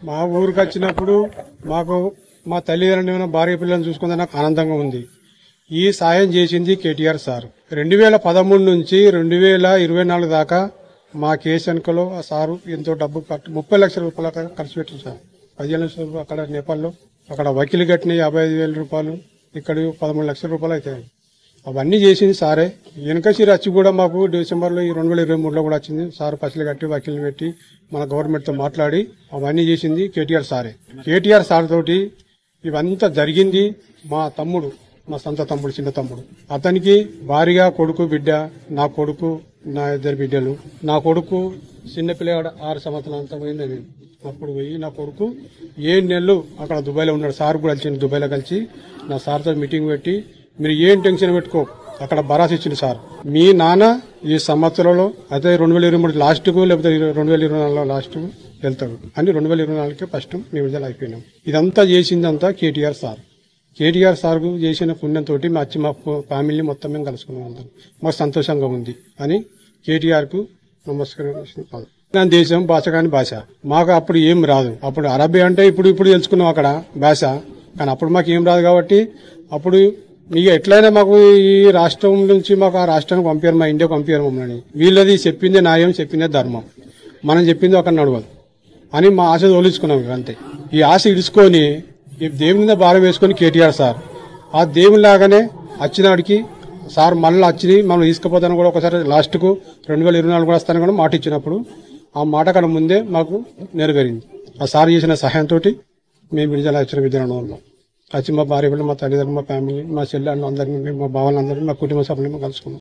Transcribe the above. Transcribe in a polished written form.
మా ఊరికి వచ్చినప్పుడు మాకు మా తల్లిదండ్రులు భార్య పిల్లలను చూసుకుంటే నాకు ఆనందంగా ఉంది. ఈ సాయం చేసింది కేటీఆర్ సార్. 2013 నుంచి 2024 దాకా మా కేసన్కలో ఆ సారు ఎంతో డబ్బు 30 లక్షల రూపాయలు ఖర్చు పెట్టింది సార్. 15 లక్షల రూపాయలు అక్కడ నేపాల్లో, అక్కడ వకీలు కట్టిన 55,000 రూపాయలు, ఇక్కడ 13 లక్షల రూపాయలు అవుతాయి. అవన్నీ చేసింది సారే. వెనకసిరి వచ్చి కూడా మాకు డిసెంబర్లో 2023లో కూడా వచ్చింది సార్. పసిలు కట్టి వకీలు పెట్టి మన గవర్నమెంట్తో మాట్లాడి అవన్నీ చేసింది కేటీఆర్ సారే. కేటీఆర్ సార్ తోటి ఇవంతా జరిగింది. మా తమ్ముడు, మా సొంత తమ్ముడు, చిన్న తమ్ముడు, అతనికి భారీగా కొడుకు బిడ్డ, నా కొడుకు, నా 2 బిడ్డలు. నా కొడుకు చిన్నపిల్లగాడు 6 సంవత్సరాల అంతా పోయిందని అప్పుడు పోయి నా కొడుకు 7 నెలలు అక్కడ దుబాయ్లో ఉన్నాడు. సార్ కూడా కలిసి దుబాయ్లో కలిసి నా సార్తో మీటింగ్ పెట్టి మీరు ఏం టెన్షన్ పెట్టుకో అక్కడ భరాసా ఇచ్చింది సార్. మీ నాన్న ఈ సంవత్సరంలో అయితే 2023 లాస్ట్కు లేకపోతే 2024 లాస్ట్కు వెళ్తాడు అని 2024కే ఫస్ట్ మేము విడుదల అయిపోయినాం. ఇదంతా చేసిందంతా కేటీఆర్ సార్. కేటీఆర్ సార్ చేసిన పుణ్యంతో వచ్చి మా ఫ్యామిలీని మొత్తం మేము కలుసుకున్నాం. అందరం మాకు సంతోషంగా ఉంది అని కేటీఆర్కు నమస్కారం. నా దేశం భాష కాని భాష మాకు అప్పుడు ఏం రాదు. అప్పుడు అరబీ అంటే ఇప్పుడు తెలుసుకున్నాం అక్కడ భాష, కానీ అప్పుడు మాకు ఏం రాదు. కాబట్టి అప్పుడు ఇక ఎట్లయినా మాకు ఈ రాష్ట్రం నుంచి మాకు ఆ రాష్ట్రానికి పంపారు, మా ఇండియాకు పంపారు మమ్మల్ని. వీళ్ళది చెప్పిందే న్యాయం, చెప్పిందే ధర్మం, మనం చెప్పింది అక్కడ నడవదు అని మా ఆశ తోలించుకున్నాం. అంతే. ఈ ఆశ ఇడుచుకొని ఈ దేవుని మీద భారం వేసుకొని కేటీఆర్ సార్ ఆ దేవుని లాగానే వచ్చినాడికి సార్ మళ్ళీ వచ్చి మనం తీసుకుపోతాను కూడా ఒకసారి లాస్ట్కు 2024 కూడా వస్తాను కూడా మాట ఇచ్చినప్పుడు ఆ మాట కన్నా ముందే మాకు నెరవేరింది. ఆ సార్ చేసిన సహాయంతో మేము విడుదల వచ్చిన విధానంలో వచ్చి మా భార్య పిల్లలు, మా తల్లిదండ్రులు, మా ఫ్యామిలీ, మా చెల్లెళ్ళు అందరినీ, మా భావాలందరినీ, మా కుటుంబ సభ్యులను కలుసుకున్నాం.